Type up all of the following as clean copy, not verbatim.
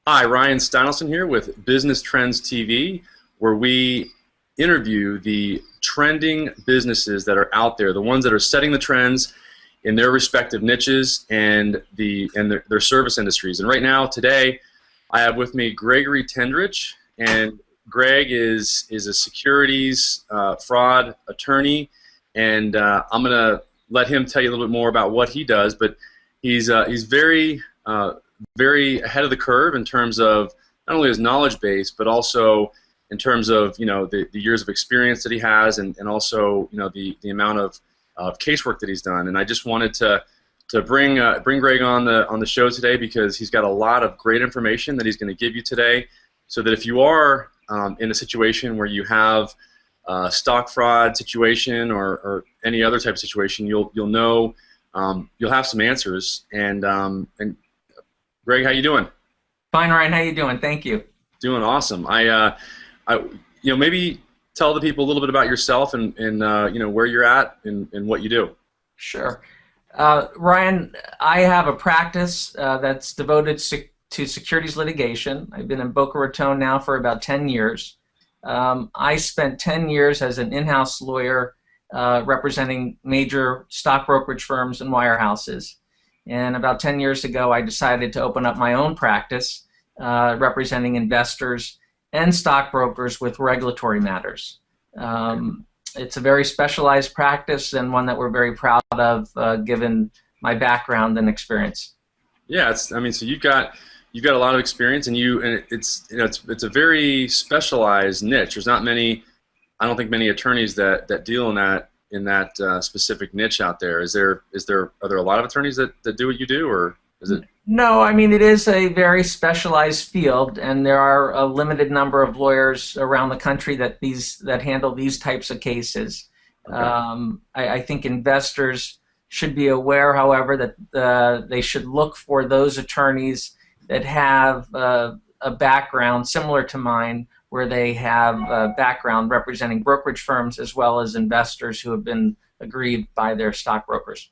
Hi, Ryan Steinelson here with Business Trends TV, where we interview the trending businesses that are out there, the ones that are setting the trends in their respective niches and their service industries. And right now, today, I have with me Gregory Tendrich, and Greg is a securities fraud attorney, and I'm going to let him tell you a little bit more about what he does. But he's very ahead of the curve in terms of not only his knowledge base, but also in terms of the years of experience that he has, and also the amount of casework that he's done. And I just wanted to bring Greg on the show today because he's got a lot of great information that he's going to give you today, so that if you are in a situation where you have a stock fraud situation or any other type of situation, you'll know you'll have some answers. And Greg, how you doing? Fine, Ryan. How you doing? Thank you. Doing awesome. Maybe tell the people a little bit about yourself and where you're at and what you do. Sure. Ryan, I have a practice that's devoted to securities litigation. I've been in Boca Raton now for about 10 years. I spent 10 years as an in-house lawyer representing major stock brokerage firms and wirehouses. And about 10 years ago, I decided to open up my own practice representing investors and stockbrokers with regulatory matters. It's a very specialized practice and one that we're very proud of, given my background and experience. Yeah, so you've got a lot of experience, and it's a very specialized niche. There's not many, I don't think many attorneys that deal in that specific niche out there. Are there a lot of attorneys that do what you do, or is it? No, I mean, it is a very specialized field, and there are a limited number of lawyers around the country that handle these types of cases. Okay. I think investors should be aware, however, that they should look for those attorneys that have a background similar to mine, where they have a background representing brokerage firms as well as investors who have been aggrieved by their stockbrokers.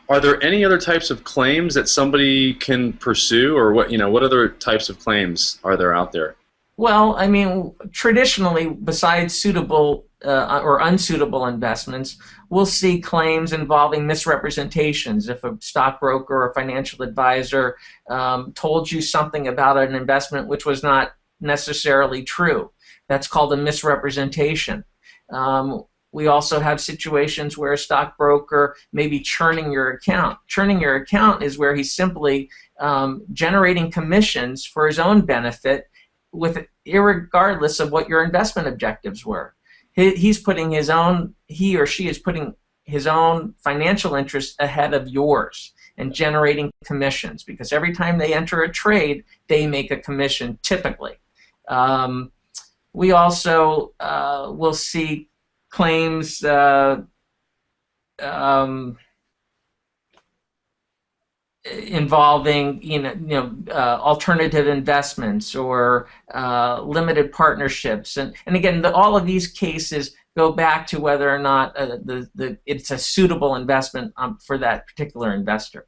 Are there any other types of claims that somebody can pursue, or what other types of claims are there out there? Well, I mean, traditionally, besides suitable or unsuitable investments, we'll see claims involving misrepresentations. If a stockbroker or financial advisor told you something about an investment which was not necessarily true, that's called a misrepresentation. We also have situations where a stockbroker may be churning your account. Churning your account is where he's simply generating commissions for his own benefit, irregardless of what your investment objectives were. He or she is putting his own financial interest ahead of yours and generating commissions, because every time they enter a trade, they make a commission typically. We also will see claims involving alternative investments or limited partnerships, and again, all of these cases go back to whether or not it's a suitable investment for that particular investor.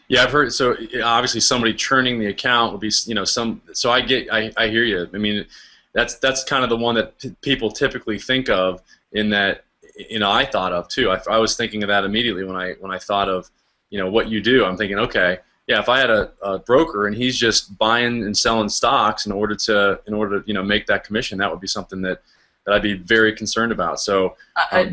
Yeah, I've heard. So obviously, somebody churning the account would be some. So I hear you. I mean, that's kind of the one that people typically think of. In that, I thought of too. I was thinking of that immediately when I thought of what you do. I'm thinking, okay, yeah, if I had a broker and he's just buying and selling stocks in order to make that commission, that would be something that I'd be very concerned about. So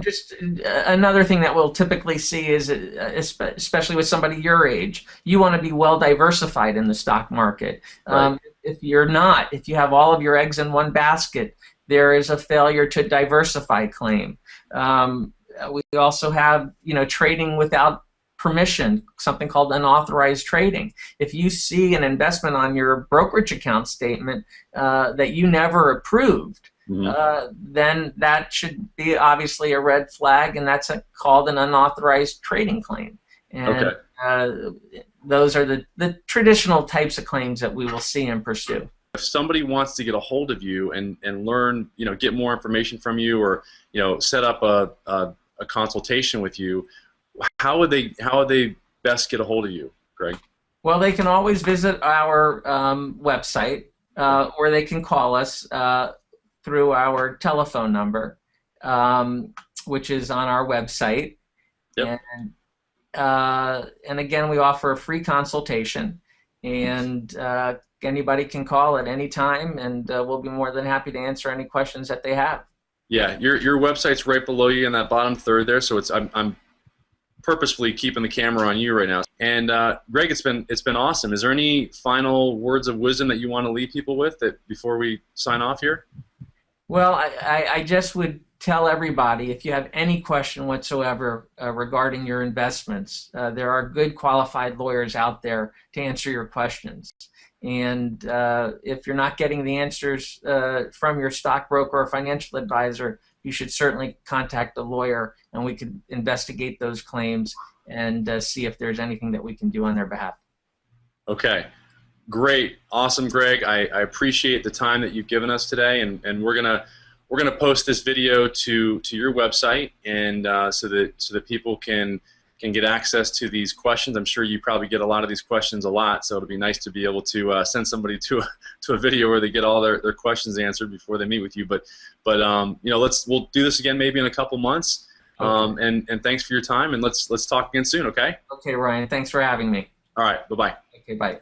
just another thing that we'll typically see is, especially with somebody your age, you want to be well diversified in the stock market. Right. If you have all of your eggs in one basket, there is a failure to diversify claim. We also have trading without permission, something called unauthorized trading. If you see an investment on your brokerage account statement that you never approved, then that should be obviously a red flag, and that's called an unauthorized trading claim. And those are the traditional types of claims that we will see and pursue. If somebody wants to get a hold of you and learn, get more information from you, or set up a consultation with you, how would they best get a hold of you, Greg? Well, they can always visit our website, or they can call us through our telephone number, which is on our website. Yep. And again, we offer a free consultation, and anybody can call at any time, and we'll be more than happy to answer any questions that they have. Yeah, your website's right below you in that bottom third there, so I'm purposefully keeping the camera on you right now. And Greg, it's been awesome. Is there any final words of wisdom that you want to leave people with before we sign off here? Well, I just would tell everybody, if you have any question whatsoever regarding your investments, there are good qualified lawyers out there to answer your questions. And if you're not getting the answers from your stockbroker or financial advisor, you should certainly contact a lawyer, and we could investigate those claims and see if there's anything that we can do on their behalf. Okay. Great. Awesome, Greg. I appreciate the time that you've given us today, and we're gonna post this video to your website, and so that people can get access to these questions. I'm sure you probably get a lot of these questions a lot, so it'll be nice to be able to send somebody to a video where they get all their questions answered before they meet with you. But you know, we'll do this again maybe in a couple months. Okay. And thanks for your time, and let's talk again soon. Okay. Okay, Ryan. Thanks for having me. All right. Bye bye. Okay. Bye.